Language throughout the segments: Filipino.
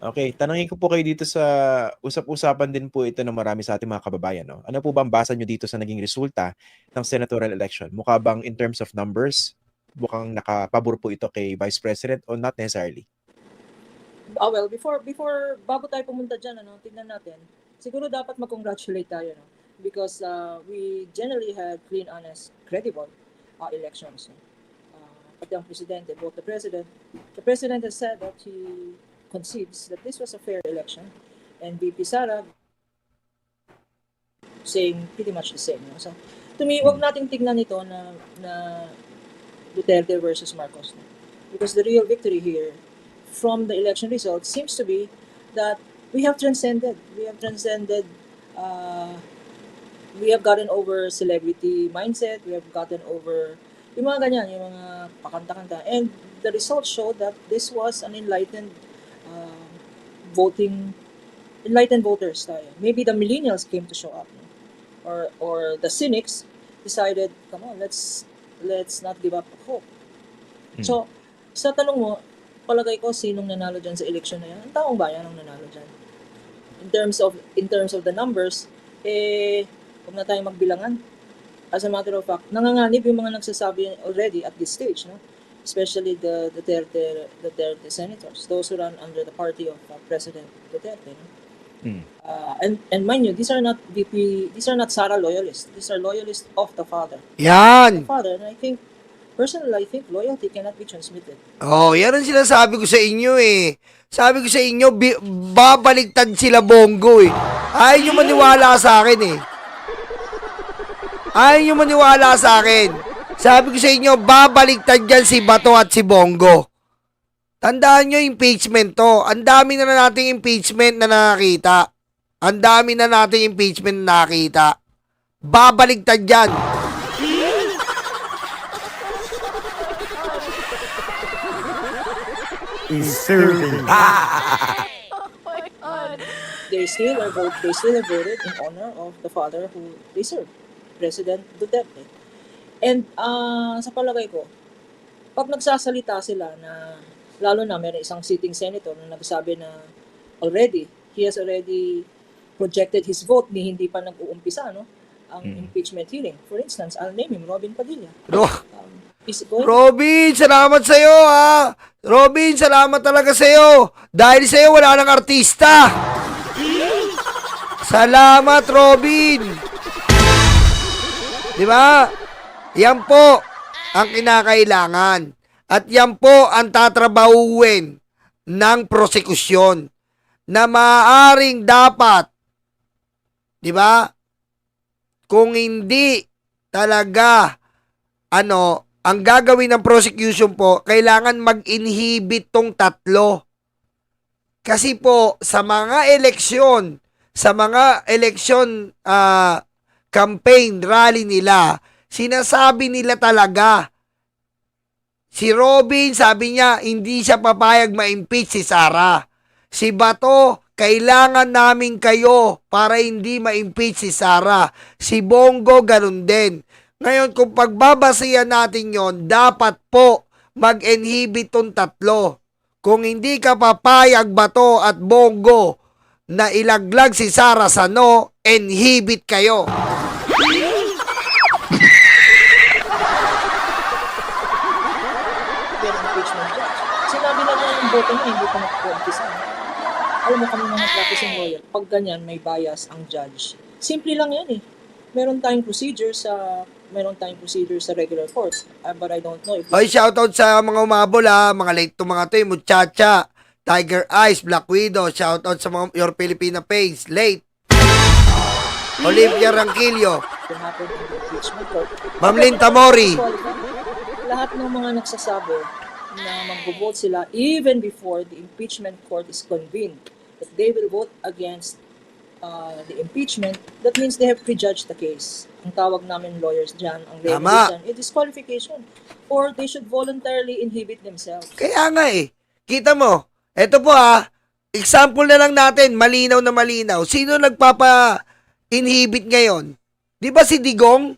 Okay, tanungin ko po kayo dito sa usap-usapan din po ito ng marami sa ating mga kababayan, 'no. Ano po ba ang basa niyo dito sa naging resulta ng senatorial election? Mukha bang in terms of numbers, mukhang nakapabor po ito kay Vice President o not necessarily? Well, bago tayo pumunta dyan, tingnan natin. Siguro dapat mag-congratulate tayo, no? Because we generally had clean, honest, credible elections. No? Pati ang presidente, both the president has said that he concedes that this was a fair election. And VP Sara saying pretty much the same. No? So, to me, wag nating tignan ito na Duterte versus Marcos. No? Because the real victory here from the election results seems to be that we have transcended. We have gotten over celebrity mindset. We have gotten over yung mga ganyan, yung mga pakanta-kanta. And the results show that this was an enlightened voters tayo. Maybe the millennials came to show up. No? Or the cynics decided, come on, let's not give up hope. So, sa tanong mo, palagay ko sinong nanalo dyan sa election na yan? Ang taong bayan ang nanalo dyan. In terms of the numbers, huwag na tayong magbilangan. As a matter of fact, nanganganib yung mga nagsasabi already at this stage, no? Especially the Duterte senators, those who run under the party of President Duterte. No? And mind you, these are not Sara loyalists. These are loyalists of the father. Yan! The father, and personally, I think loyalty cannot be transmitted. Oh, yan ang sinasabi ko sa inyo eh. Sabi ko sa inyo, babaligtad sila Bongo eh. Ayaw nyo maniwala sa akin eh. Ayaw nyo maniwala sa akin. Sabi ko sa inyo, babaligtad dyan si Bato at si Bongo. Tandaan nyo, impeachment to. Ang dami na nating impeachment na nakakita. Ang dami na nating impeachment na nakakita. Babaligtad dyan. Is serving. They still have voted in honor of the father who they serve, President Duterte. And sa palagay ko, pag nagsasalita sila na, lalo na meron isang sitting senator na nagsabi na he has already projected his vote ni hindi pa nag-uumpisa, no? Ang impeachment hearing. For instance, I'll name him, Robin Padilla. Robin, salamat sa'yo ha. Robin, salamat talaga sa'yo. Dahil sa'yo, wala nang artista. Salamat, Robin. Di ba? Yan po ang kinakailangan. At yan po ang tatrabahuin ng prosekusyon na maaaring dapat, di ba? Kung hindi talaga, ang gagawin ng prosecution po, kailangan mag-inhibit tong tatlo. Kasi po, sa mga eleksyon campaign rally nila, sinasabi nila talaga, si Robin, sabi niya, hindi siya papayag ma-impeach si Sara. Si Bato, kailangan namin kayo para hindi ma-impeach si Sara. Si Bongo, ganun din. Ngayon, kung pagbabasihan natin yon, dapat po mag-inhibit tong tatlo. Kung hindi ka papayag, Bato at Bongo, na ilaglag si Sara sa no, inhibit kayo. Impeachment judge. Sinabi na nga yung boto niya, hindi pa nag-umpisa. Alam mo kami mga practicing lawyer, pag ganyan may bias ang judge. Simple lang yan eh. Meron tayong procedure sa regular courts. But I don't know if... Oy, shoutout sa mga umabol ha, mga late to mga to, Muchacha, Tiger Eyes, Black Widow, shoutout sa mga Your Filipina Face, late. Olivia Ranquillo, Ma'am Lynn Tamori. Lahat ng mga nagsasabi na mag-vote sila even before the impeachment court is convened, that they will vote against the impeachment, that means they have prejudged the case. Ang tawag namin lawyers dyan, ang regulation, it is disqualification. Or they should voluntarily inhibit themselves. Kaya nga eh. Kita mo, eto po example na lang natin, malinaw na malinaw. Sino nagpapa-inhibit ngayon? Di ba si Digong?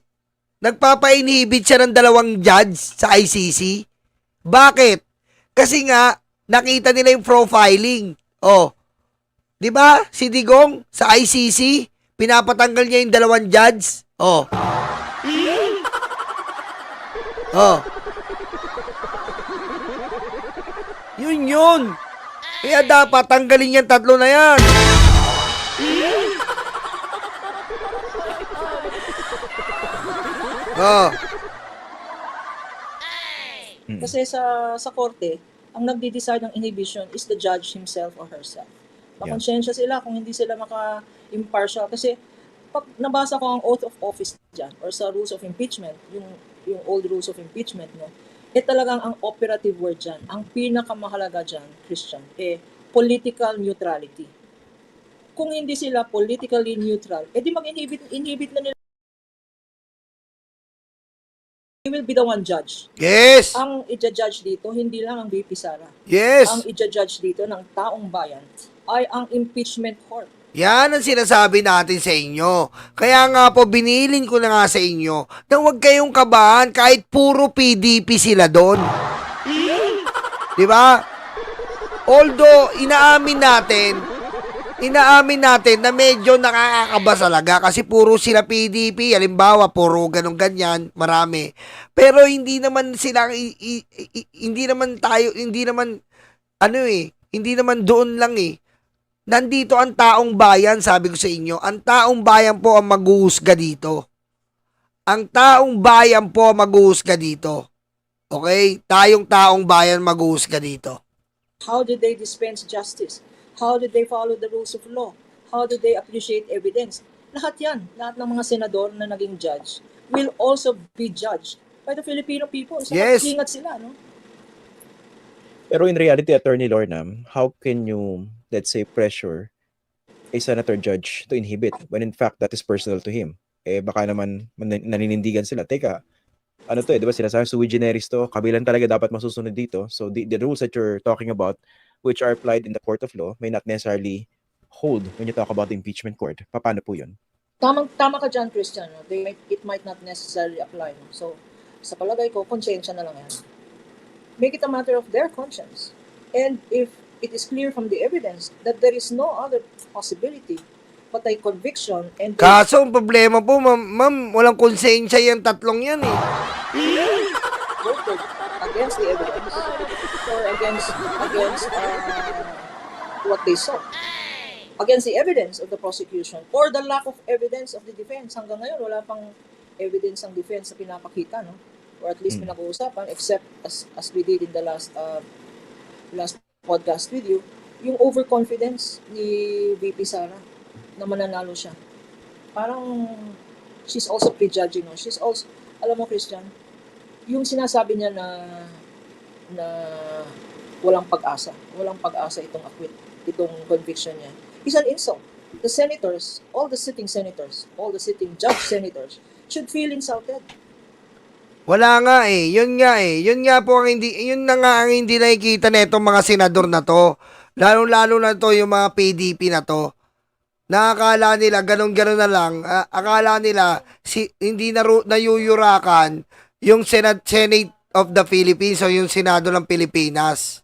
Nagpapa-inhibit siya ng 2 judge sa ICC. Bakit? Kasi nga, nakita nila yung profiling. Oh, Di ba? Si Digong sa ICC, pinapatanggal niya yung 2 judge. Oh. Oh. Yun. Kaya dapat tanggalin yung 3 na yan. Oh. Kasi sa korte, ang nagde-decide ng inhibition is the judge himself or herself. Makonsensya sila kung hindi sila maka-impartial. Kasi pag nabasa ko ang oath of office dyan, or sa rules of impeachment, yung old rules of impeachment, no, talagang ang operative word dyan, ang pinakamahalaga dyan, Christian, political neutrality. Kung hindi sila politically neutral, di mag-inhibit na nila. He will be the one judge. Yes. Ang i-judge dito, hindi lang ang VP Sara. Yes. Ang i-judge dito ng taong bayan ay ang impeachment court. Yan ang sinasabi natin sa inyo. Kaya nga po, binilin ko na nga sa inyo na huwag kayong kabahan kahit puro PDP sila doon. Di ba? Although, inaamin natin na medyo nakakakaba talaga kasi puro sila PDP, halimbawa, puro ganun ganyan, marami. Pero hindi naman sila, hindi naman doon lang eh. Nandito ang taong bayan, sabi ko sa inyo, ang taong bayan po ang maghuhusga dito. Ang taong bayan po ang maghuhusga dito. Okay? Tayong taong bayan maghuhusga dito. How did they dispense justice? How did they follow the rules of law? How did they appreciate evidence? Lahat yan, lahat ng mga senador na naging judge will also be judged by the Filipino people. So, Yes. ingat sila, no? Pero in reality, Attorney Lorna, how can you, let's say, pressure a senator judge to inhibit when in fact that is personal to him? Baka naman naninindigan sila. Teka, ano to di ba sinasabi, sui generis to, kabilang talaga dapat masusunod dito. So the rules that you're talking about, which are applied in the court of law, may not necessarily hold when you talk about the impeachment court. Paano po yun? Tama ka dyan, Christian. No? It might not necessarily apply. No? So, sa palagay ko, konsensya na lang yan. Make it a matter of their conscience. And if it is clear from the evidence that there is no other possibility but a conviction and Kaso, ang problema po, ma'am, walang konsensya yung 3 yan eh. voted against the evidence or against what they saw, against the evidence of the prosecution or the lack of evidence of the defense. Hanggang ngayon, wala pang evidence ng defense na pinapakita, no? Or at least pinag-uusapan, except as we did in the last podcast video, yung overconfidence ni VP Sara na mananalo siya. Parang she's also prejudging, no? She's also, alam mo, Christian, yung sinasabi niya na walang pag-asa itong conviction niya, is an insult. The senators, all the sitting judge senators should feel insulted. Wala nga eh. Yun nga po yun na nga ang hindi nakikita na itong mga senador na to. Lalo na to yung mga PDP na to. Nakakala nila, ganun-ganun na lang. Akala nila, hindi nayuyurakan yung Senate of the Philippines o yung Senado ng Pilipinas.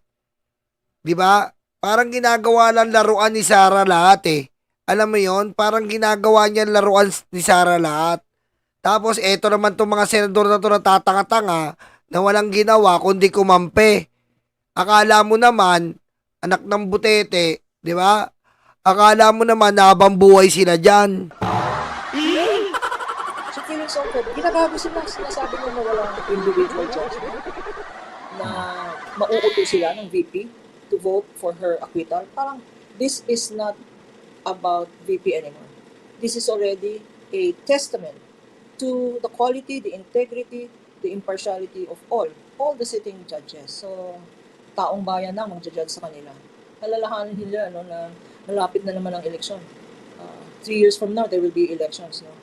Di ba? Parang ginagawa lang laruan ni Sara lahat eh. Alam mo yon, parang ginagawa niya laruan ni Sara lahat. Tapos eto naman tong mga senador na to na tatanga-tanga na walang ginawa kundi kumampi. Akala mo naman, anak ng butete, di ba? Akala mo naman na habang buhay sila dyan. So feeling insulted, ginagago sila. Sinasabi nila na walang individual judgment, na mauuto sila ng VP to vote for her acquittal. Parang this is not about VP anymore. This is already a testament to the quality, the integrity, the impartiality of all the sitting judges. So, taong bayan na mag-judge sa kanila. Alalahanin nila na malapit na naman ang eleksyon. 3 years from now, there will be elections. No?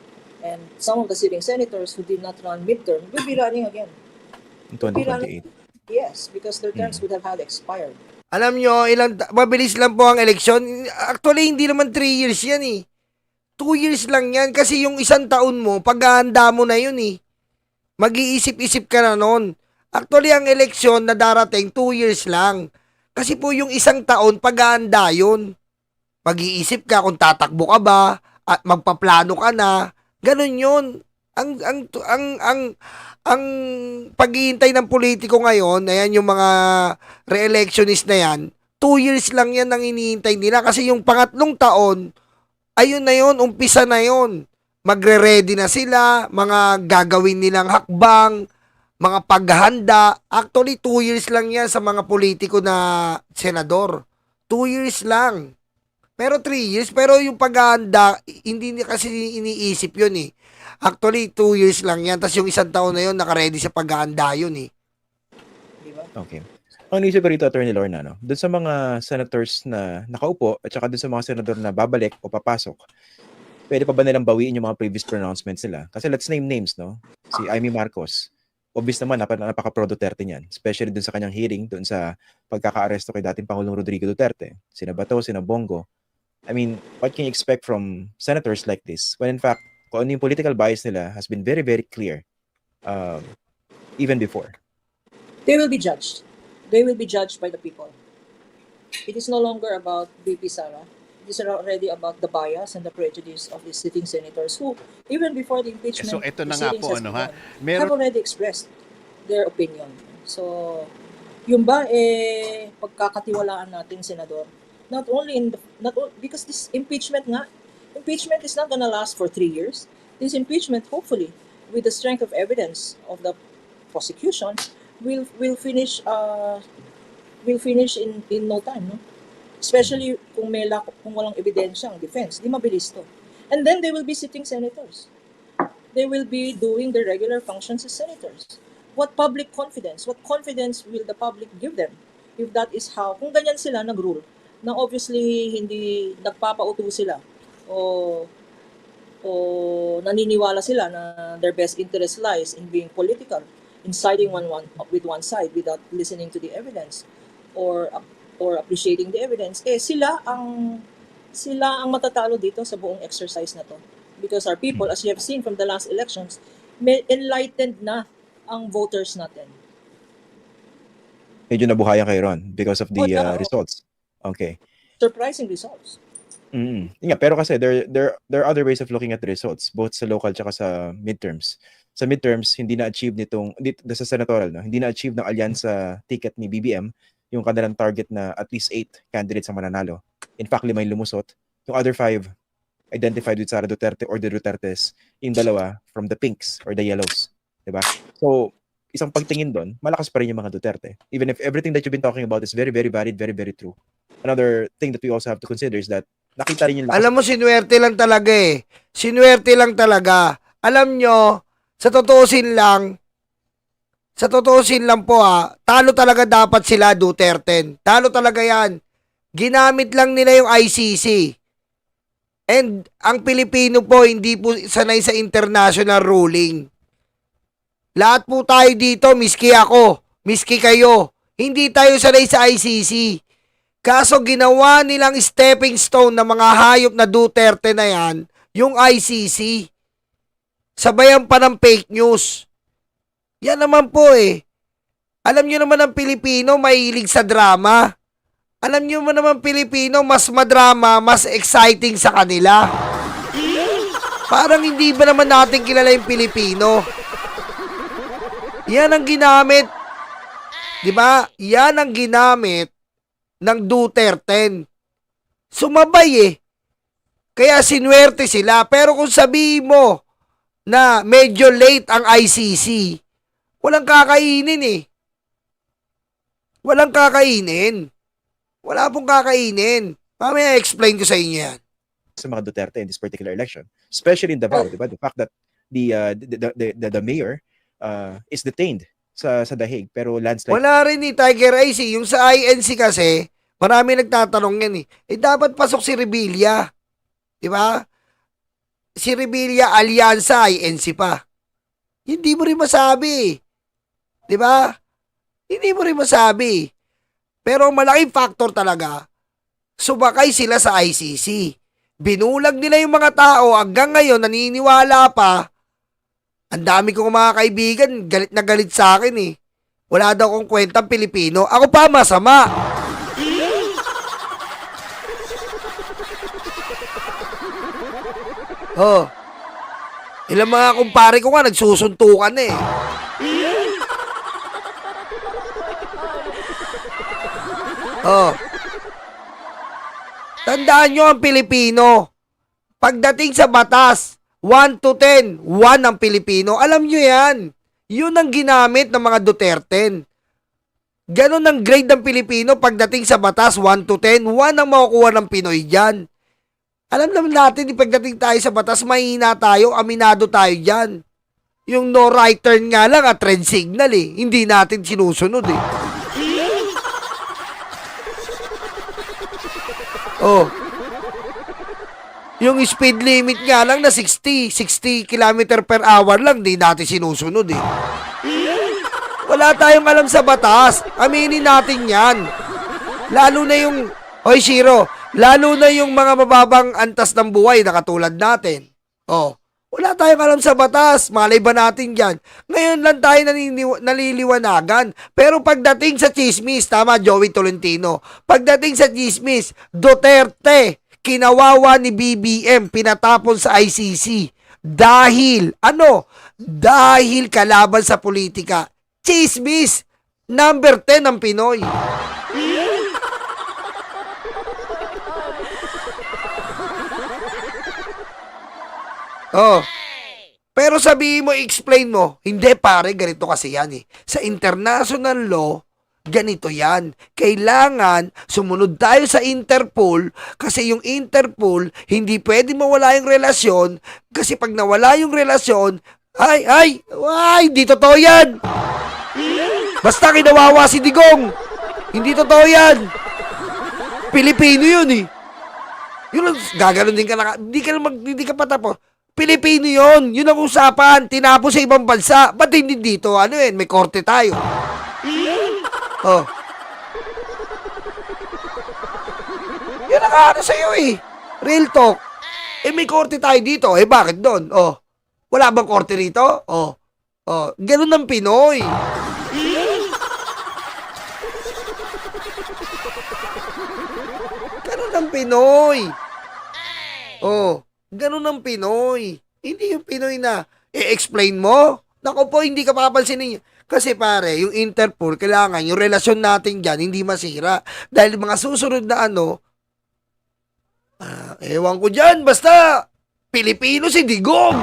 And some of the sitting senators who did not run midterm will be running again. In 2028. Yes, because their terms would have had expired. Alam nyo, mabilis lang po ang eleksyon. Actually, hindi naman 3 years yan eh. 2 years lang yan kasi yung 1 taon mo, paghahanda mo na yun eh. Mag-iisip-isip ka na nun. Actually, ang eleksyon na darating, 2 years lang. Kasi po yung 1 taon, paghahanda yun. Mag-iisip ka kung tatakbo ka ba at magpaplano ka na. Ganun 'yun. Ang paghihintay ng politiko ngayon, ayan yung mga re-electionist na yan, 2 years lang yan ang hinihintay nila kasi yung pangatlong taon, ayun na yun, umpisa na yun. Magre-ready na sila, mga gagawin nilang hakbang, mga paghahanda. Actually, 2 years lang yan sa mga politiko na senador. 2 years lang. Pero 3 years, pero yung paghahanda, hindi niya kasi iniisip yun eh. Actually, 2 years lang yan. Tapos yung isang taon na yun, naka-ready sa paghahanda yun eh. Di ba? Okay. Ang naisip ko rito, Attorney Lorna, no? Doon sa mga senators na nakaupo at saka doon sa mga senador na babalik o papasok, pwede pa ba nilang bawiin yung mga previous pronouncements nila? Kasi let's name names, no? Si Amy Marcos. Obvious naman, napaka-pro Duterte niyan. Especially doon sa kanyang hearing, doon sa pagkaka-aresto kay dating Pangulong Rodrigo Duterte. Sina Bato, sina Bongo. I mean, what can you expect from senators like this? When in fact, kung ano yung political bias nila has been very, very clear even before. They will be judged. They will be judged by the people. It is no longer about VP Sara. It is already about the bias and the prejudice of the sitting senators who, even before the impeachment So ito na nga proceedings po, has ano ha? begun, have already expressed their opinion. So, yung ba pagkakatiwalaan natin, senador, not only because this impeachment is not gonna last for 3 years. This impeachment, hopefully, with the strength of evidence of the prosecution, will finish in no time, no? Especially kung walang ebidensya ang defense, di mabilis to. And then they will be sitting senators. They will be doing their regular functions as senators. What confidence will the public give them if that is how, kung ganyan sila nag-rule, na obviously hindi nagpapauto sila o naniniwala sila na their best interest lies in being political, in siding with one side without listening to the evidence or appreciating the evidence, sila ang matatalo dito sa buong exercise na to. Because our people, as you have seen from the last elections, enlightened na ang voters natin. Medyo nabuhayan kayo ron because of the results. Okay. Surprising results. Yeah, pero kasi there are other ways of looking at the results, both sa local tsaka sa midterms. Sa midterms, hindi na-achieve sa senatorial, no? Hindi na-achieve ng alyansa ticket ni BBM yung kanilang target na at least 8 candidates ang mananalo. In fact, 5 yung lumusot. Yung other 5 identified with Sara Duterte or the Dutertes, yung 2 from the pinks or the yellows. Diba? So, isang pagtingin doon, malakas pa rin yung mga Duterte. Even if everything that you've been talking about is very, very valid, very, very true. Another thing that we also have to consider is that nakita rin yung lakas. Alam mo, sinuwerte lang talaga eh. Sinuwerte lang talaga. Alam nyo, sa tutuusin lang po talo talaga dapat sila Duterte. Talo talaga yan. Ginamit lang nila yung ICC. And ang Pilipino po, hindi po sanay sa international ruling. Lahat po tayo dito, miski ako, miski kayo, hindi tayo sanay sa ICC. Kaso ginawa nilang stepping stone ng mga hayop na Duterte na yan, yung ICC. Sabayan pa ng fake news. Yan naman po eh. Alam nyo naman ang Pilipino, mahilig sa drama. Alam nyo naman Pilipino, mas madrama, mas exciting sa kanila. Parang hindi ba naman natin kilala yung Pilipino? Yan ang ginamit. Diba? Yan ang ginamit ng Duterte. Sumabay eh. Kaya sinuwerte sila. Pero kung sabihin mo na medyo late ang ICC, walang kakainin eh. Walang kakainin. Wala pong kakainin. Mamaya explain ko sa inyo yan. Sa mga Duterte in this particular election, especially in Davao, diba? The fact that the mayor is detained sa Dahig, pero landslide. Wala rin ni Tiger Eyes eh. Yung sa INC kasi, marami nagtatanong yan eh. Dapat pasok si Revilla. Diba? Si Revilla, alyansa, INC pa. Hindi mo rin masabi. Diba? Hindi mo rin masabi. Pero malaking factor talaga, sumakay sila sa ICC. Binulag nila yung mga tao, hanggang ngayon naniniwala pa. Ang dami kong mga kaibigan, galit na galit sa akin eh. Wala daw akong kwentang Pilipino. Ako pa masama. Oh. Ilang mga kumpare ko nga nagsusuntukan eh. Oh. Tandaan nyo ang Pilipino. Pagdating sa batas, 1 to 10, 1 ang Pilipino. Alam nyo yan. Yun ang ginamit ng mga Duterte. Ganon ang grade ng Pilipino pagdating sa batas, 1 to 10, 1 ang makukuha ng Pinoy dyan. Alam naman natin, pagdating tayo sa batas, mahina tayo, aminado tayo dyan. Yung no right turn nga lang at red signal eh. Hindi natin sinusunod eh. Oh. Yung speed limit nga lang na 60 km per hour lang, di natin sinusunod eh. Wala tayong alam sa batas. Aminin natin yan. Lalo na yung, Hoy Shiro, lalo na yung mga mababang antas ng buhay na katulad natin. Oh, wala tayong alam sa batas. Malay ba natin yan? Ngayon lang tayo naliliwanagan. Pero pagdating sa chismis, tama Joey Tolentino, pagdating sa chismis, Duterte, kinawawa ni BBM, pinatapon sa ICC. Dahil, ano? Dahil kalaban sa politika. Chismis, number 10 ng Pinoy. Oh. Pero sabihin mo, explain mo, hindi pare, ganito kasi yan eh. Sa international law, ganito yan. Kailangan sumunod tayo sa Interpol kasi yung Interpol, hindi pwede mawala yung relasyon kasi pag nawala yung relasyon, ay, di totoo yan. Basta kinawawa si Digong. Hindi totoo yan. Pilipino yun eh. Yun, gaganon din ka na, hindi ka patapos. Pilipino yun. Yun ang usapan. Tinapos sa ibang bansa. Ba't hindi dito? Ano yun? May korte tayo. Oh. Yun ang ano sa'yo eh. Real talk. Eh may korte tayo dito. Eh bakit doon? Oh. Wala bang korte rito? Oh. Oh. Ganun ang Pinoy. Ganun ang Pinoy. Oh. Ganun ang Pinoy. Hindi yung Pinoy na i-explain mo. Naku po, hindi ka papansinin. Kasi pare, yung Interpol, kailangan yung relasyon natin dyan, hindi masira. Dahil mga susunod na ano, ewan ko dyan, basta Pilipino si Digong.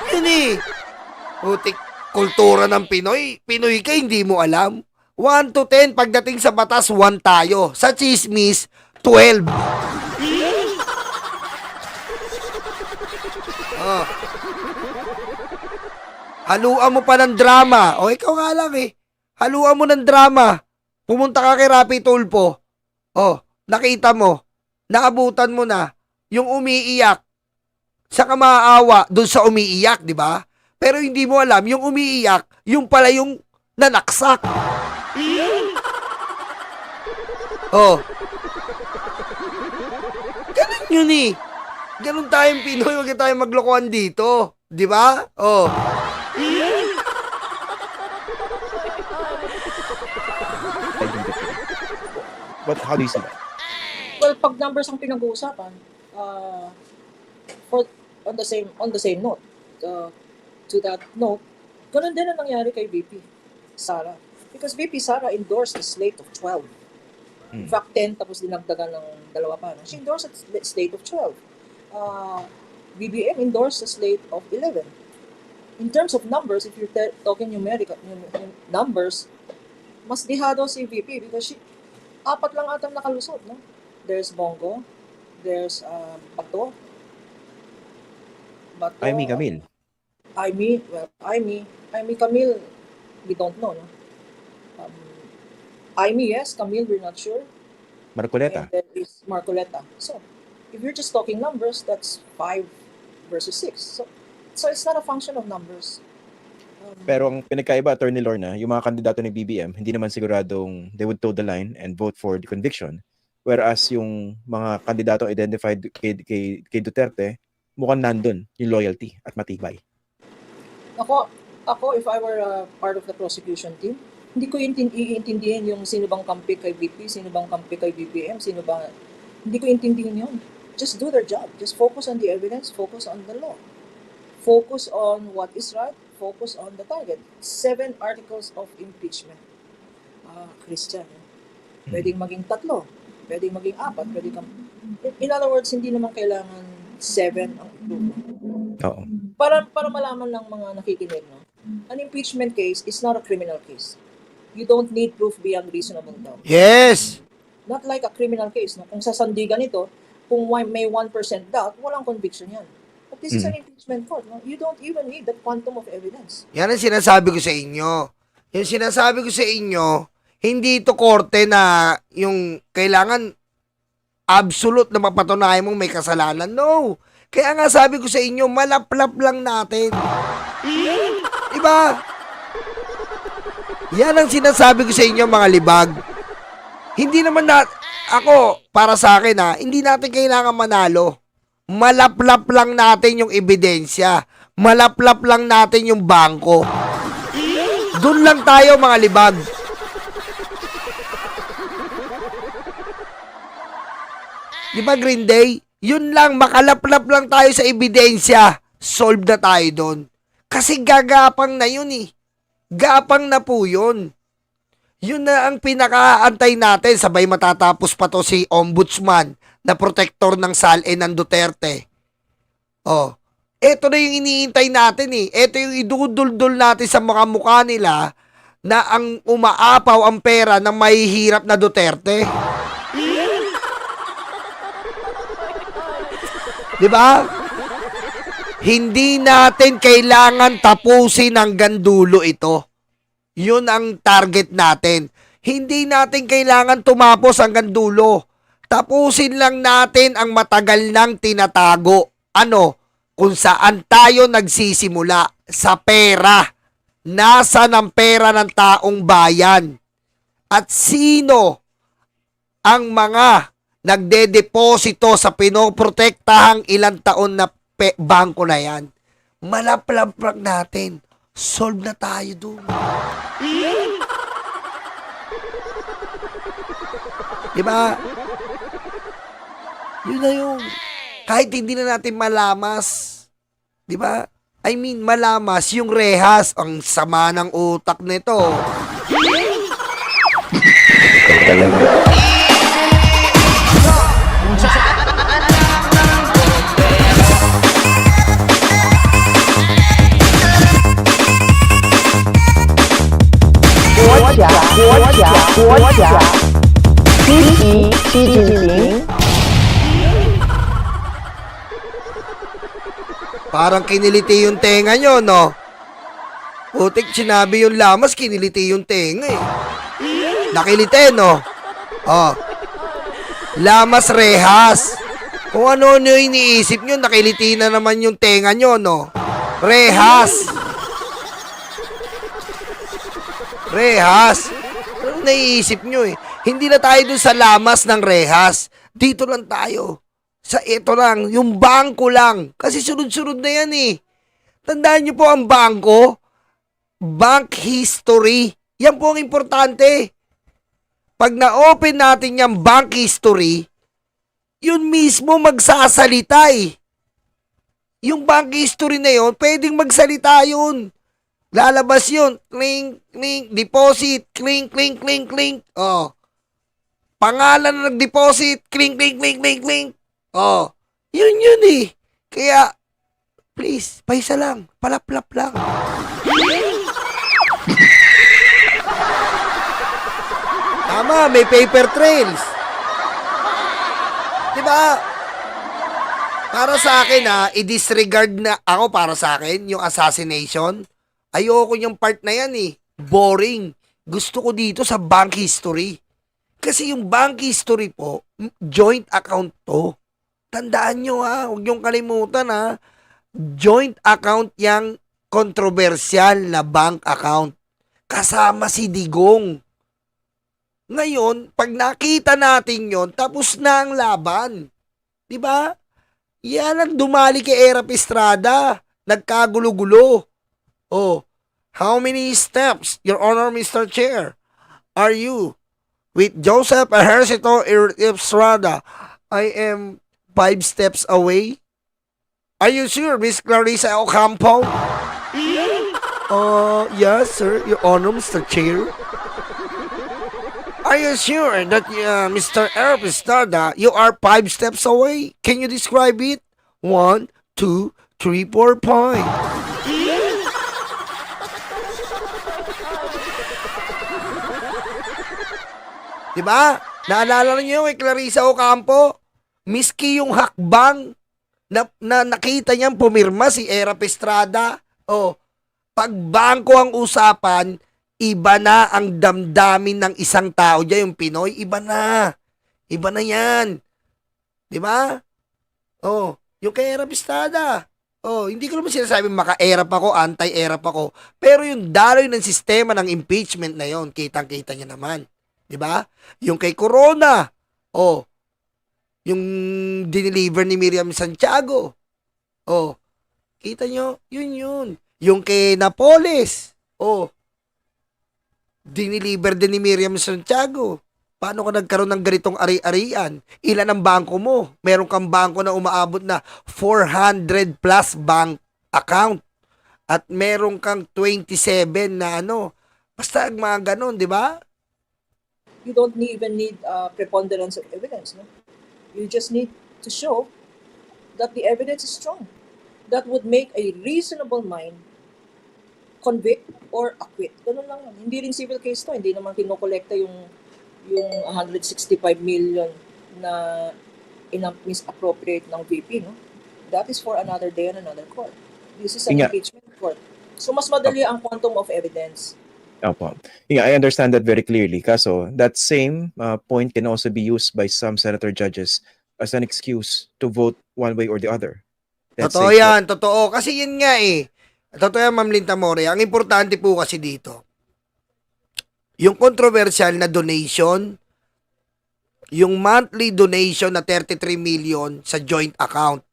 Yun eh. Putik, kultura ng Pinoy. Pinoy ka, hindi mo alam. 1 to 10, pagdating sa batas, 1 tayo. Sa chismis, 12. Oh. Haluan mo pa ng drama. O, ikaw nga lang eh. Haluan mo ng drama. Pumunta ka kay Rapi Tulfo. Oh, nakita mo. Naabutan mo na yung umiiyak. Saka maaawa dun sa umiiyak, di ba? Pero hindi mo alam, yung umiiyak, yung pala yung nanaksak. Oh. Ganun yun eh. Ganun tayong Pinoy, huwag tayong maglokohan dito. Di ba? Oh. But how do you see that? Well, pag numbers ang pinag-uusapan, for on the same note, to that note, ganun din ang nangyari kay VP Sara. Because VP Sara endorsed a slate of 12. In fact, 10 tapos dinagdagan ng dalawa pa. No? She endorsed a slate of 12. BBM endorsed a slate of 11. In terms of numbers, if you're talking numerical numbers, mas dihado si VP because apat lang atang nakalusot. No? There's Bongo, there's Bato, Amy Camille. Amy Camille, we don't know. No? Amy, yes. Camille, we're not sure. Marcoleta. And then is Marcoleta. So, if you're just talking numbers, that's 5 versus 6. So it's not a function of numbers. Pero ang pinagkaiba, Attorney Lorna, yung mga kandidato ni BBM, hindi naman siguradong they would toe the line and vote for the conviction. Whereas yung mga kandidato identified kay Duterte, mukhang nandun yung loyalty at matibay. Ako, if I were part of the prosecution team, Hindi ko iintindihin yung sino bang kampi kay VP, sino bang kampi kay BBM, sino ba. Hindi ko intindihin yun. Just do their job. Just focus on the evidence, focus on the law. Focus on what is right, focus on the target. 7 articles of impeachment. Christian, pwedeng maging 3, pwedeng maging 4, pwedeng in other words, hindi naman kailangan 7 ang improvement. Oo. Para malaman ng mga nakikinig, no? An impeachment case is not a criminal case. You don't need proof beyond reasonable doubt. Yes. Not like a criminal case, no? Kung sasandigan ito, kung may 1% doubt, walang conviction yan. But this is an impeachment court, no? You don't even need the quantum of evidence. Yan ang sinasabi ko sa inyo. Yung sinasabi ko sa inyo, hindi ito korte na yung kailangan absolute na mapatunayan mong may kasalanan. No. Kaya nga sabi ko sa inyo, malaplap lang natin. Diba? Yan ang sinasabi ko sa inyo, mga libag. Hindi naman ako, para sa akin hindi natin kailangan manalo. Malaplap lang natin yung ebidensya. Malaplap lang natin yung bangko. Doon lang tayo, mga libag. Diba, Green Day? Yun lang, makalaplap lang tayo sa ebidensya. Solve na tayo doon. Kasi gagapang na yun eh. Gapang na po yun. Yun na ang pinakaantay natin. Sabay matatapos pa to si Ombudsman na protector ng SALE ng Duterte. Eto na yung iniintay natin eh. Eto yung iduduldul natin sa mga mukha nila na ang umaapaw ang pera ng mahihirap na Duterte. Diba? Hindi natin kailangan tapusin hanggang dulo ito. Yun ang target natin. Hindi natin kailangan tumapos hanggang dulo. Tapusin lang natin ang matagal nang tinatago. Kung saan tayo nagsisimula? Sa pera. Nasaan ang pera ng taong bayan? At sino ang mga nagdedeposito sa pinoprotektahang ilang taon na bangko na yan? Malaplaprak natin. Solve na tayo doon. Diba? Yun na yung kahit hindi na natin malamas. Diba? I mean, malamas yung rehas. Ang sama ng utak nito. Xi Jinping. Parang kiniliti yung tenga nyo, no? Putik, sinabi yung lamas, kiniliti yung tenga eh. Nakiliti, no? Lamas rehas. Kung ano iniisip nyo, nakiliti na naman yung tenga nyo, no? Rehas. Rehas. Ano naiisip nyo eh? Hindi na tayo dun sa lamas ng rehas. Dito lang tayo. Sa ito lang, yung bangko lang. Kasi sunod-sunod na yan eh. Tandaan nyo po ang bangko, bank history. Yan po ang importante. Pag na-open natin yung bank history, yun mismo magsasalita eh. Yung bank history na yun, pwedeng magsalita yun. Lalabas yun. Clink, clink, deposit, clink, clink, clink, clink. Pangalan na nag-deposit, clink, clink, clink, clink, clink. Yun eh. Kaya, please, paisa lang. Palaplap lang. Tama, may paper trails. Diba? Para sa akin i-disregard na ako para sa akin, yung assassination. Ayoko yung part na yan eh. Boring. Gusto ko dito sa bank history. Kasi yung bank history po, joint account to. Tandaan nyo huwag niyong kalimutan joint account yang kontrobersyal na bank account. Kasama si Digong. Ngayon, pag nakita natin yon, tapos na ang laban. Diba? Yan ang dumali kay Erap Estrada. Nagkagulo-gulo. How many steps, Your Honor, Mr. Chair, are you with Joseph Ejercito Estrada? I am 5 steps away. Are you sure, Miss Clarissa Ocampo? Yes, sir, Your Honor, Mr. Chair. Are you sure that, Mr. Erp Estrada, you are 5 steps away? Can you describe it? 1, 2, 3, 4, 5. Diba? Naalala niyo kay Clarissa Ocampo? Miski yung hakbang na nakita niyang pumirma si Erap Estrada. Oh, pag bangko ang usapan, iba na ang damdamin ng isang tao diyan, yung Pinoy, iba na. Iba na yan. Diba? Oh, yung kay Erap Estrada. Oh, hindi ko naman sinasabing maka-erap ako, anti-erap ako. Pero yung daloy ng sistema ng impeachment na yon, kitang-kita niya naman. 'Di ba? Yung kay Corona, oh, yung dineliver ni Miriam Santiago. Oh, kita nyo, yun. Yung kay Napoles, oh, dineliver din ni Miriam Santiago. Paano ka nagkaroon ng ganitong ari-arian? Ilan ang bangko mo? Meron kang bangko na umaabot na 400 plus bank account. At meron kang 27 na ano. Basta mga ganon, di ba? You don't even need preponderance of evidence. No? You just need to show that the evidence is strong. That would make a reasonable mind convict or acquit. Ganun lang. Hindi rin civil case to. Hindi naman kinokolekta yung 165 million na misappropriate ng VP. No? That is for another day and another court. This is an impeachment court. So mas madali ang quantum of evidence. Opo. Yeah, I understand that very clearly. Kaso, that same point can also be used by some senator judges as an excuse to vote one way or the other. Totoo yan, totoo. Kasi yun nga eh. Totoo yan, Ma'am Linta More. Ang importante po kasi dito, yung controversial na donation, yung monthly donation na 33 million sa joint account.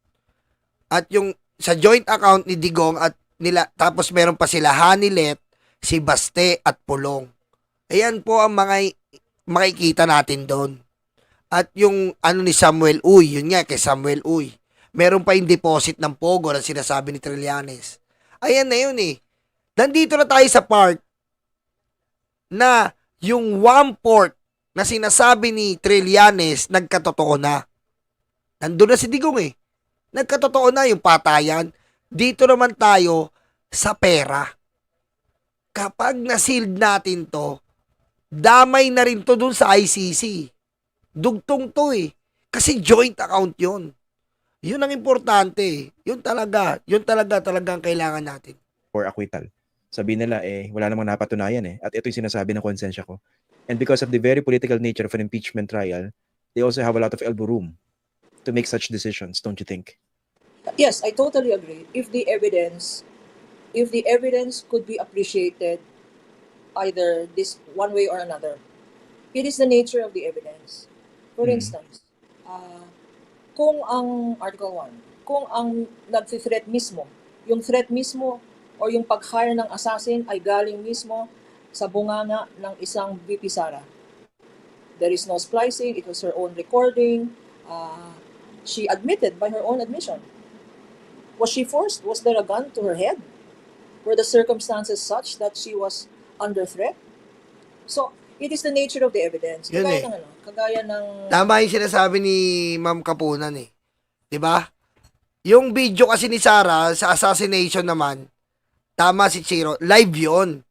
At yung sa joint account ni Digong at nila, tapos meron pa sila Hanilet, si Baste at Pulong. Ayan po ang mga makikita natin doon. At yung ano ni Samuel Uy, yun nga kay Samuel Uy. Meron pa yung deposit ng Pogo na sinasabi ni Trillanes. Ayan na yun eh. Nandito na tayo sa part na yung 1/4 na sinasabi ni Trillanes nagkatotoo na. Nandun na si Digong eh. Nagkatotoo na yung patayan. Dito naman tayo sa pera. Kapag na-sealed natin to, damay na rin to dun sa ICC. Dugtong to eh. Kasi joint account yun. Yun ang importante. Yun talaga ang kailangan natin. For acquittal. Sabi nila, wala namang napatunayan eh. At ito yung sinasabi ng konsensya ko. And because of the very political nature of an impeachment trial, they also have a lot of elbow room to make such decisions, don't you think? Yes, I totally agree. If the evidence could be appreciated either this one way or another, it is the nature of the evidence. For instance, kung ang Article 1, kung ang nag-threat mismo, yung threat mismo o yung pag-hire ng assassin ay galing mismo sa bunganga ng isang VP Sara. There is no splicing, it was her own recording. She admitted by her own admission. Was she forced? Was there a gun to her head? Were the circumstances such that she was under threat? So, it is the nature of the evidence. Yun Kagaya eh. ng kagaya ng Tama yung sinasabi ni Ma'am Kapunan eh. 'Di ba? Yung video kasi ni Sara sa assassination naman, tama si Chiro, live 'yon.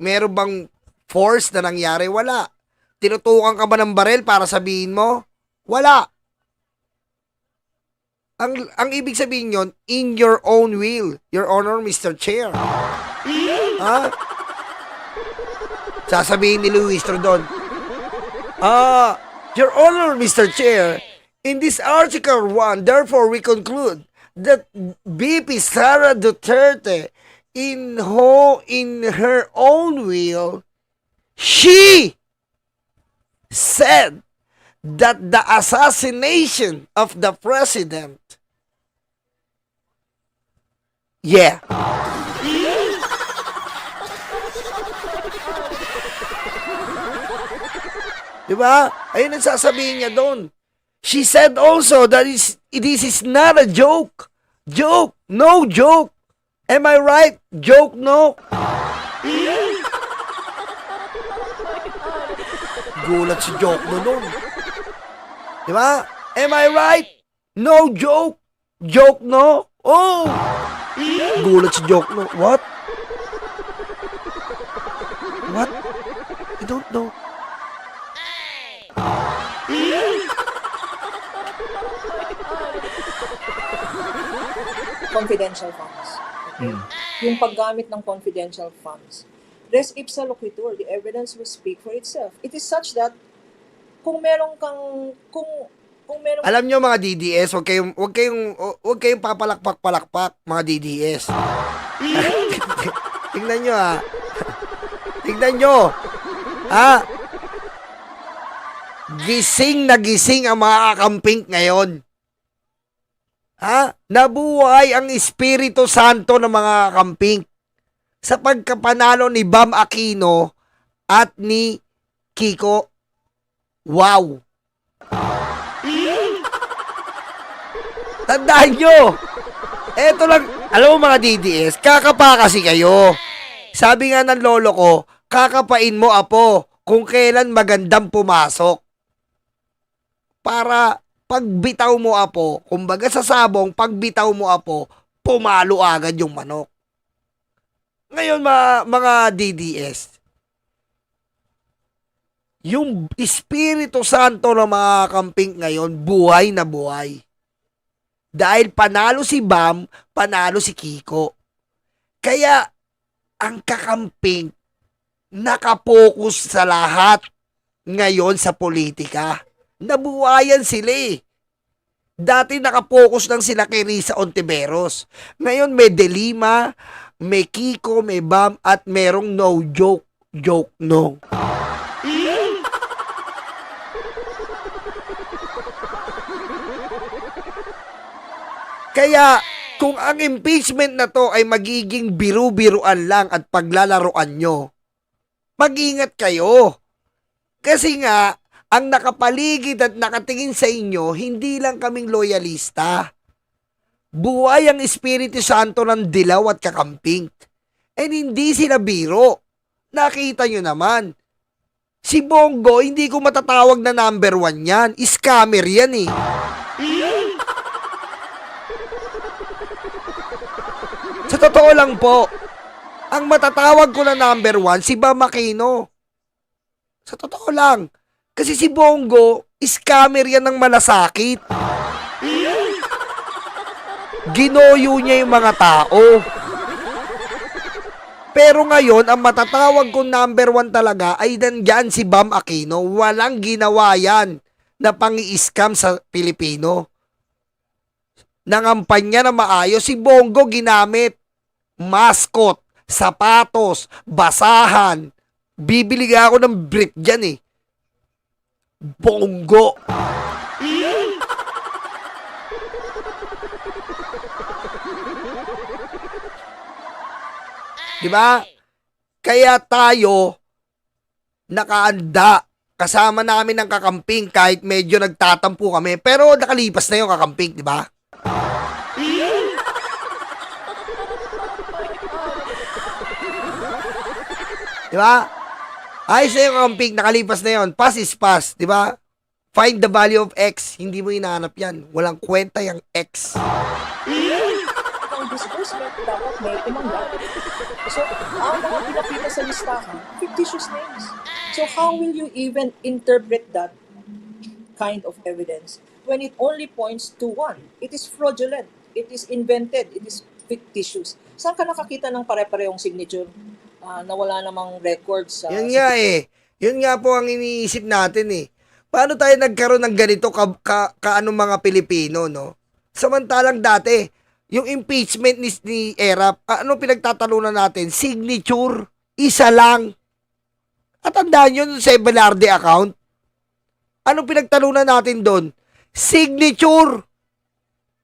Meron bang force na nangyari? Wala. Tinutukan ka ba ng barel para sabihin mo? Wala. Ang ibig sabihin yon, in your own will, Your Honor, Mr. Chair. Ha? Sasabihin ni Luis Trodon, Your Honor, Mr. Chair, in this Article 1, therefore we conclude that VP Sara Duterte, in her own will, she said that the assassination of the president, Yeah. Diba? Ayun ang sasabihin niya doon. She said also that this is not a joke. Joke. No joke. Am I right? Joke, no? Gulat si Joke no doon. Diba? Am I right? No joke. Joke, no? Oh! Gulat si Joke no. What? What? I don't know. Confidential funds. Okay? Yung paggamit ng confidential funds. Res ipsa loquitur, the evidence will speak for itself. It is such that kung meron kang kung meron Alam nyo mga DDS, wag kayong papalakpak-palakpak mga DDS. Tingnan nyo ha. Tingnan nyo. Ha? Gising na gising ang mga kakamping ngayon. Ha? Nabuhay ang Espiritu Santo ng mga kakamping sa pagkapanalo ni Bam Aquino at ni Kiko. Wow! Tandaan nyo! Eto lang, alam mo mga DDS, kakapa kasi kayo. Sabi nga ng lolo ko, kakapain mo apo kung kailan magandang pumasok. Para pagbitaw mo apo, kumbaga sa sabong, pagbitaw mo apo, pumalo agad yung manok. Ngayon mga DDS, yung Espiritu Santo ng mga kamping ngayon, buhay na buhay. Dahil panalo si Bam, panalo si Kiko. Kaya, ang kakamping, nakapokus sa lahat ngayon sa politika. Nabuhayan sila eh. Dati nakapokus lang sila kay Risa Ontiveros. Ngayon may Delima, may Kiko, may Bam, at merong no joke. Joke no. Kaya, kung ang impeachment na to ay magiging biru-biruan lang at paglalaroan nyo, mag-ingat kayo. Kasi nga, ang nakapaligid at nakatingin sa inyo, hindi lang kaming loyalista. Buhay ang Espiritu Santo ng dilaw at kakamping. And hindi sila biro. Nakita nyo naman. Si Bongo, hindi ko matatawag na number 1 yan. Scammer yan eh. Sa totoo lang po, ang matatawag ko na number 1, si Bam Aquino. Sa totoo lang. Kasi si Bongo, scammer yan ng malasakit. Ginoyo niya yung mga tao. Pero ngayon, ang matatawag kong number 1 talaga ay nandyan si Bam Aquino. Walang ginawa yan na pang-i-scam sa Pilipino. Nangampanya na maayos, si Bongo ginamit. Mascot, sapatos, basahan. Bibili ako ng brief dyan eh. Bongo. Diba? Kaya tayo nakaanda. Kasama namin ng kakamping kahit medyo nagtatampo kami. Pero nakalipas na yung kakamping, diba? Diba? Ayos na yung kakamping, nakalipas na yun. Pass is pass, diba? Find the value of X. Hindi mo hinahanap yan. Walang kwenta yung X. ang disbursement dapat may tumanggal. So, ang mga pinakita sa listahan, fictitious names. So, how will you even interpret that kind of evidence when it only points to one? It is fraudulent. It is invented. It is fictitious. Saan ka nakakita ng pare-parehong signature na wala namang records? Yun nga eh. Yun nga po ang iniisip natin eh. Paano tayo nagkaroon ng ganito kaano mga Pilipino, no? Samantalang dati, yung impeachment ni Erap, ano pinagtatalunan natin? Signature. Isa lang. At tandaan nyo sa Velarde account, ano pinagtalunan natin doon? Signature.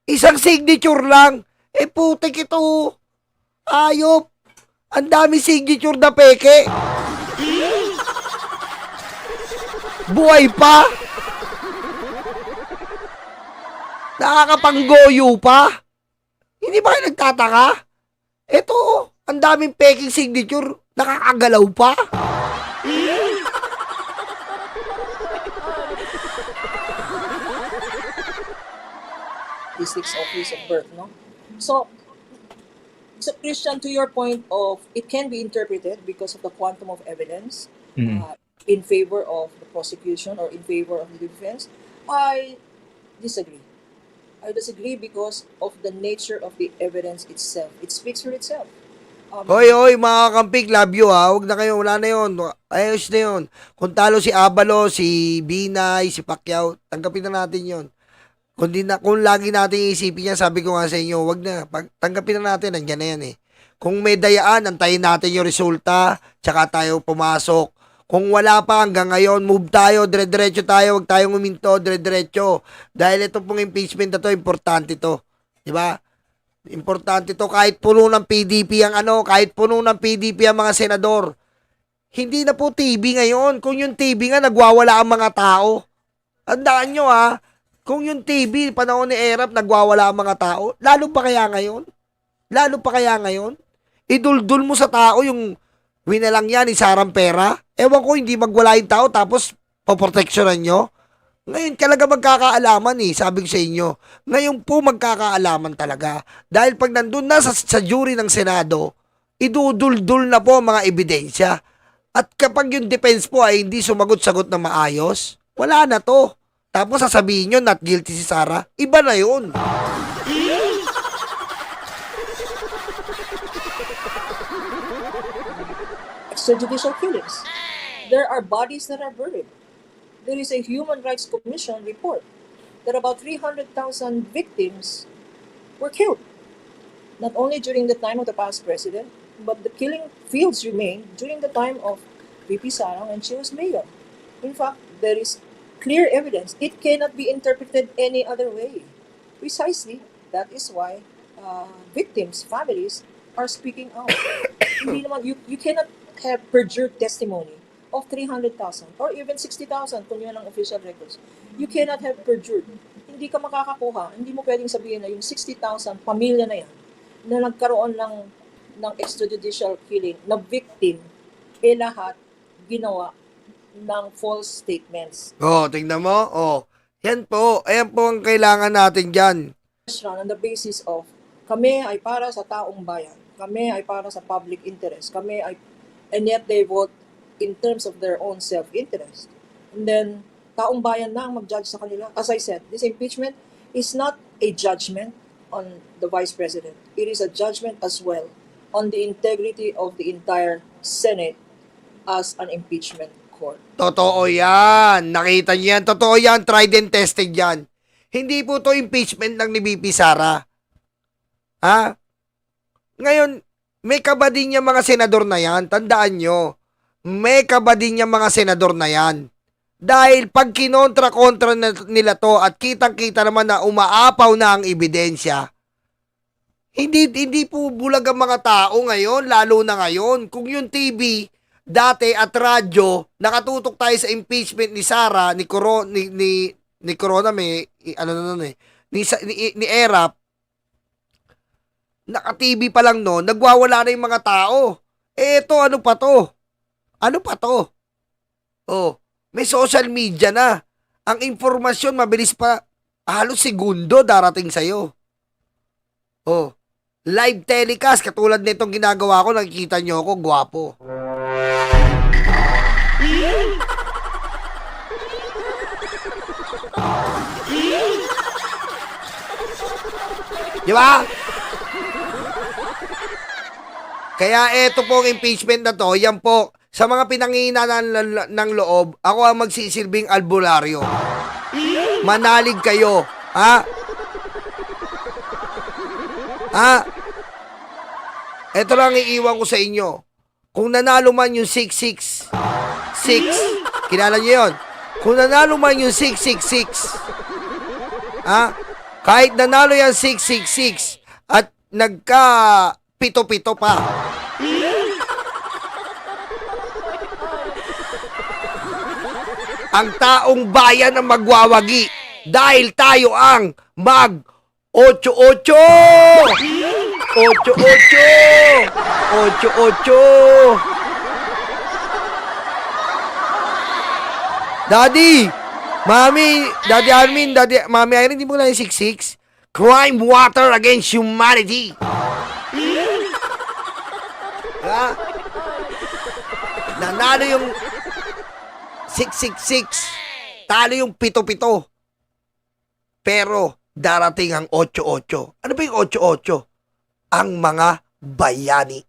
Isang signature lang. Eh putik ito. Ayop! Ang dami signature na peke! Buhay pa! Nakakapanggoyo pa! Hindi ba kayo nagtataka? Ito, ang daming peking signature, nakakagalaw pa! Statistics of place of birth, no? So Christian, to your point of it can be interpreted because of the quantum of evidence in favor of the prosecution or in favor of the defense. I disagree. I disagree because of the nature of the evidence itself. It speaks for itself. Hoy, mga kampik, love you ha. Huwag na kayo, wala na yun. Ayos na yun. Kung talo si Abalo, si Binay, si Pacquiao, tanggapin na natin yun. Kung lagi natin iisipin yan, sabi ko nga sa inyo, wag na. Tanggapin na natin, nandiyan na yan eh. Kung may dayaan, antayin natin yung resulta, tsaka tayo pumasok. Kung wala pa hanggang ngayon, move tayo, dire-diretso tayo, wag tayong uminto, dire-diretso. Dahil ito pong impeachment na to, importante to. Diba? Importante to, kahit puno ng PDP kahit puno ng PDP ang mga senador. Hindi na po TV ngayon. Kung yung TV nga, nagwawala ang mga tao. Tandaan nyo ha, kung yung TV, panahon ni Erap, nagwawala ang mga tao, lalo pa kaya ngayon? Lalo pa kaya ngayon? Iduldul mo sa tao yung winalang yan, isarang pera. Ewan ko, hindi magwala yung tao, tapos poproteksyonan nyo. Ngayon talaga magkakaalaman sabi ko sa inyo. Ngayon po magkakaalaman talaga. Dahil pag nandun na sa jury ng Senado, iduduldul na po ang mga ebidensya. At kapag yung defense po ay hindi sumagot-sagot na maayos, wala na to. Tapos sasabihin nyo, not guilty si Sara. Iba na yun. Extrajudicial killings. There are bodies that are buried. There is a Human Rights Commission report that about 300,000 victims were killed. Not only during the time of the past president, but the killing fields remained during the time of VP Sara when she was mayor. In fact, there is clear evidence. It cannot be interpreted any other way. Precisely, that is why victims, families, are speaking out. Hindi naman, you cannot have perjured testimony of 300,000 or even 60,000 kung yun ang official records. You cannot have perjured. Hindi ka makakakuha. Hindi mo pwedeng sabihin na yung 60,000 pamilya na yan na nagkaroon ng extrajudicial killing na victim, lahat ginawa ng false statements. Tingnan mo. Yan po. Ayan po ang kailangan natin dyan. On the basis of kami ay para sa taong bayan. Kami ay para sa public interest. And yet they vote in terms of their own self-interest. And then, taong bayan na ang mag-judge sa kanila. As I said, this impeachment is not a judgment on the Vice President. It is a judgment as well on the integrity of the entire Senate as an impeachment court. Totoo yan. Nakita niyo yan. Totoo yan. Tried and tested yan. Hindi po to impeachment ng ni VP Sara. Ha? Ngayon, may kabadin niya mga senador na yan. Tandaan nyo. May kabadin niya mga senador na yan. Dahil pag kinontra-kontra nila to at kitang-kita naman na umaapaw na ang ebidensya, hindi po bulag ang mga tao ngayon, lalo na ngayon. Kung yung TV, dati at radyo, nakatutok tayo sa impeachment ni Sara, ni Corona, ni Erap, naka-TV pa lang no, nagwawala na yung mga tao. Eto, ano pa to? May social media na. Ang impormasyon, mabilis pa. Halos segundo darating sa'yo. Live telecast, katulad nitong ginagawa ko, nakikita nyo ako, gwapo. Di ba? Kaya eto po ang impeachment na to, yan po, sa mga pinangihina ng loob, ako ang magsisilbing albularyo. Manalig kayo. Ha? Ito lang iiwan ko sa inyo. Kung nanalo man yung 666, kilala nyo yun? Kung nanalo man yung 666, kahit nanalo yan 666, at nagka pito-pito pa. Ang taong bayan ang magwawagi dahil tayo ang mag 8-8! 8-8! 8-8! Daddy! Mami! Daddy Armin! Daddy, Mami Irene, hindi mo na yung 6-6? Crime water against humanity! Ha? Nanalo yung 666. Talo yung 7-7. Pero darating ang 8-8. Ano ba yung 8-8? Ang mga bayani.